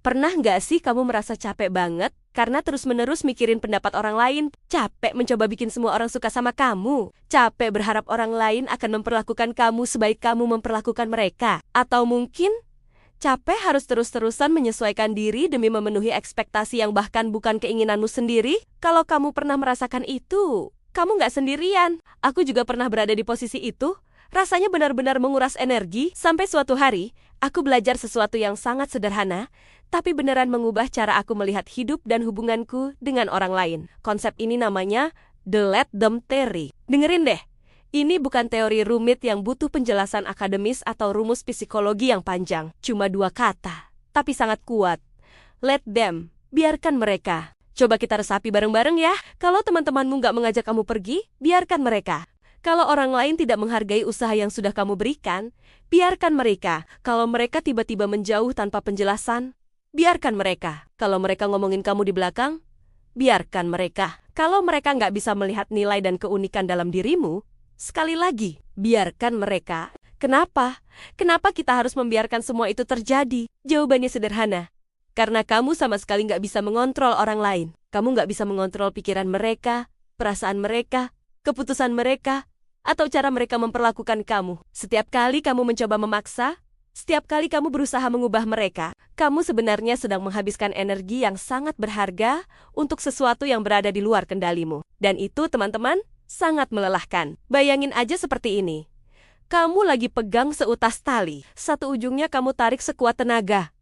Pernah nggak sih kamu merasa capek banget karena terus-menerus mikirin pendapat orang lain? Capek mencoba bikin semua orang suka sama kamu? Capek berharap orang lain akan memperlakukan kamu sebaik kamu memperlakukan mereka? Atau mungkin capek harus terus-terusan menyesuaikan diri demi memenuhi ekspektasi yang bahkan bukan keinginanmu sendiri? Kalau kamu pernah merasakan itu, kamu nggak sendirian. Aku juga pernah berada di posisi itu. Rasanya benar-benar menguras energi. Sampai suatu hari, aku belajar sesuatu yang sangat sederhana, tapi beneran mengubah cara aku melihat hidup dan hubunganku dengan orang lain. Konsep ini namanya The Let Them Theory. Dengerin deh, ini bukan teori rumit yang butuh penjelasan akademis atau rumus psikologi yang panjang. Cuma 2 kata, tapi sangat kuat. Let them, biarkan mereka. Coba kita resapi bareng-bareng ya. Kalau teman-temanmu nggak mengajak kamu pergi, biarkan mereka. Kalau orang lain tidak menghargai usaha yang sudah kamu berikan, biarkan mereka. Kalau mereka tiba-tiba menjauh tanpa penjelasan, biarkan mereka. Kalau mereka ngomongin kamu di belakang, biarkan mereka. Kalau mereka nggak bisa melihat nilai dan keunikan dalam dirimu, sekali lagi, biarkan mereka. Kenapa? Kenapa kita harus membiarkan semua itu terjadi? Jawabannya sederhana. Karena kamu sama sekali nggak bisa mengontrol orang lain. Kamu nggak bisa mengontrol pikiran mereka, perasaan mereka, keputusan mereka, atau cara mereka memperlakukan kamu. Setiap kali kamu mencoba memaksa, setiap kali kamu berusaha mengubah mereka, kamu sebenarnya sedang menghabiskan energi yang sangat berharga untuk sesuatu yang berada di luar kendalimu. Dan itu, teman-teman, sangat melelahkan. Bayangin aja seperti ini. Kamu lagi pegang seutas tali. Satu ujungnya kamu tarik sekuat tenaga,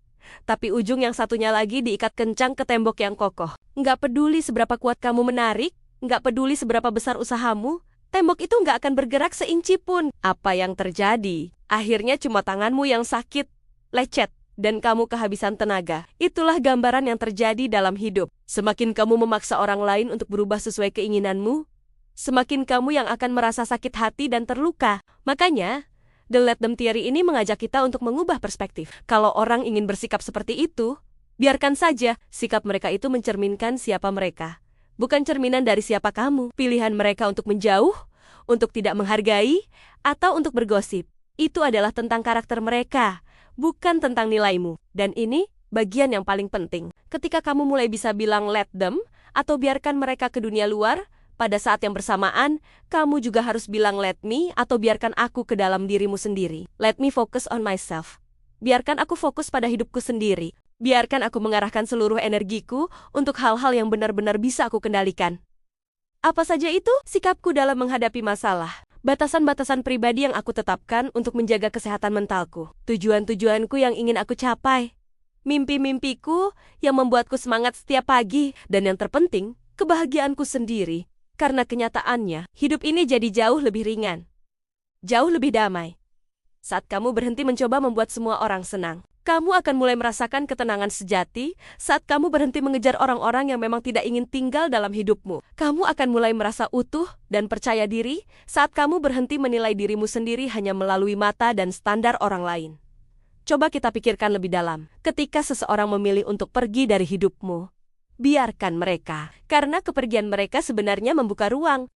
tapi ujung yang satunya lagi diikat kencang ke tembok yang kokoh. Nggak peduli seberapa kuat kamu menarik, nggak peduli seberapa besar usahamu, tembok itu nggak akan bergerak seinci pun. Apa yang terjadi? Akhirnya cuma tanganmu yang sakit, lecet, dan kamu kehabisan tenaga. Itulah gambaran yang terjadi dalam hidup. Semakin kamu memaksa orang lain untuk berubah sesuai keinginanmu, semakin kamu yang akan merasa sakit hati dan terluka. Makanya, The Let Them Theory ini mengajak kita untuk mengubah perspektif. Kalau orang ingin bersikap seperti itu, biarkan saja. Sikap mereka itu mencerminkan siapa mereka, bukan cerminan dari siapa kamu. Pilihan mereka untuk menjauh, untuk tidak menghargai, atau untuk bergosip, itu adalah tentang karakter mereka, bukan tentang nilaimu. Dan ini bagian yang paling penting. Ketika kamu mulai bisa bilang let them, atau biarkan mereka ke dunia luar, pada saat yang bersamaan, kamu juga harus bilang let me, atau biarkan aku ke dalam dirimu sendiri. Let me focus on myself. Biarkan aku fokus pada hidupku sendiri. Biarkan aku mengarahkan seluruh energiku untuk hal-hal yang benar-benar bisa aku kendalikan. Apa saja itu? Sikapku dalam menghadapi masalah. Batasan-batasan pribadi yang aku tetapkan untuk menjaga kesehatan mentalku. Tujuan-tujuanku yang ingin aku capai. Mimpi-mimpiku yang membuatku semangat setiap pagi. Dan yang terpenting, kebahagiaanku sendiri. Karena kenyataannya, hidup ini jadi jauh lebih ringan. Jauh lebih damai. Saat kamu berhenti mencoba membuat semua orang senang. Kamu akan mulai merasakan ketenangan sejati saat kamu berhenti mengejar orang-orang yang memang tidak ingin tinggal dalam hidupmu. Kamu akan mulai merasa utuh dan percaya diri saat kamu berhenti menilai dirimu sendiri hanya melalui mata dan standar orang lain. Coba kita pikirkan lebih dalam. Ketika seseorang memilih untuk pergi dari hidupmu, biarkan mereka. Karena kepergian mereka sebenarnya membuka ruang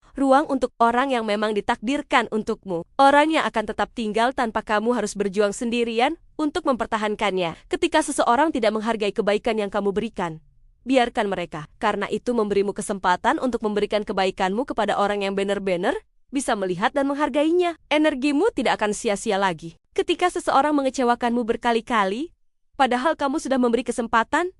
untuk orang yang memang ditakdirkan untukmu. Orang yang akan tetap tinggal tanpa kamu harus berjuang sendirian untuk mempertahankannya. Ketika seseorang tidak menghargai kebaikan yang kamu berikan, biarkan mereka. Karena itu memberimu kesempatan untuk memberikan kebaikanmu kepada orang yang benar-benar bisa melihat dan menghargainya. Energimu tidak akan sia-sia lagi. Ketika seseorang mengecewakanmu berkali-kali, padahal kamu sudah memberi kesempatan,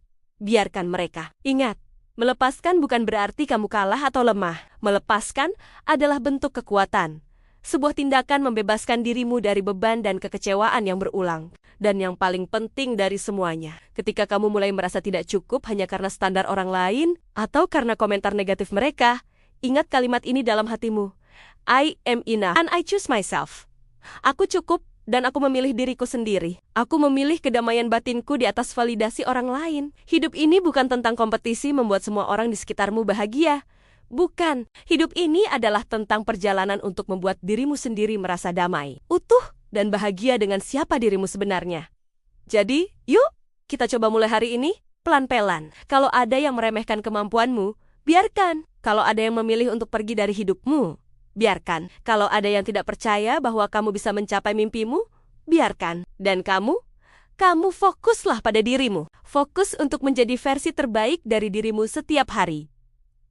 biarkan mereka. Ingat, melepaskan bukan berarti kamu kalah atau lemah. Melepaskan adalah bentuk kekuatan. Sebuah tindakan membebaskan dirimu dari beban dan kekecewaan yang berulang. Dan yang paling penting dari semuanya, ketika kamu mulai merasa tidak cukup hanya karena standar orang lain, atau karena komentar negatif mereka, ingat kalimat ini dalam hatimu. I am enough and I choose myself. Aku cukup dan aku memilih diriku sendiri. Aku memilih kedamaian batinku di atas validasi orang lain. Hidup ini bukan tentang kompetisi membuat semua orang di sekitarmu bahagia. Bukan. Hidup ini adalah tentang perjalanan untuk membuat dirimu sendiri merasa damai, utuh, dan bahagia dengan siapa dirimu sebenarnya. Jadi, yuk, kita coba mulai hari ini, pelan-pelan. Kalau ada yang meremehkan kemampuanmu, biarkan. Kalau ada yang memilih untuk pergi dari hidupmu, biarkan. Kalau ada yang tidak percaya bahwa kamu bisa mencapai mimpimu, biarkan. Dan kamu Kamu fokuslah pada dirimu. Fokus untuk menjadi versi terbaik dari dirimu setiap hari.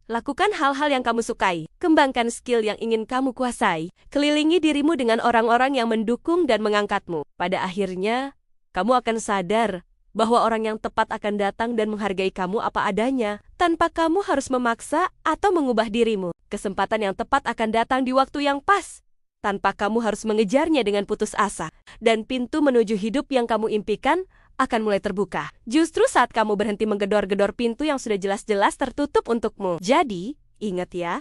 Lakukan hal-hal yang kamu sukai. Kembangkan skill yang ingin kamu kuasai. Kelilingi dirimu dengan orang-orang yang mendukung dan mengangkatmu. Pada akhirnya, kamu akan sadar bahwa orang yang tepat akan datang dan menghargai kamu apa adanya, tanpa kamu harus memaksa atau mengubah dirimu. Kesempatan yang tepat akan datang di waktu yang pas, tanpa kamu harus mengejarnya dengan putus asa. Dan pintu menuju hidup yang kamu impikan akan mulai terbuka. Justru saat kamu berhenti menggedor-gedor pintu yang sudah jelas-jelas tertutup untukmu. Jadi, ingat ya,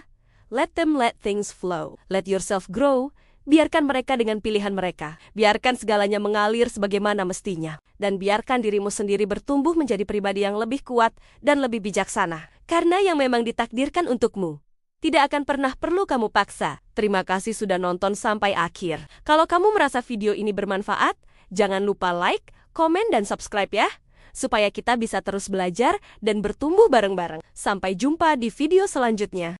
let things flow. Let yourself grow. Biarkan mereka dengan pilihan mereka. Biarkan segalanya mengalir sebagaimana mestinya. Dan biarkan dirimu sendiri bertumbuh menjadi pribadi yang lebih kuat dan lebih bijaksana. Karena yang memang ditakdirkan untukmu tidak akan pernah perlu kamu paksa. Terima kasih sudah nonton sampai akhir. Kalau kamu merasa video ini bermanfaat, jangan lupa like, komen, dan subscribe ya. Supaya kita bisa terus belajar dan bertumbuh bareng-bareng. Sampai jumpa di video selanjutnya.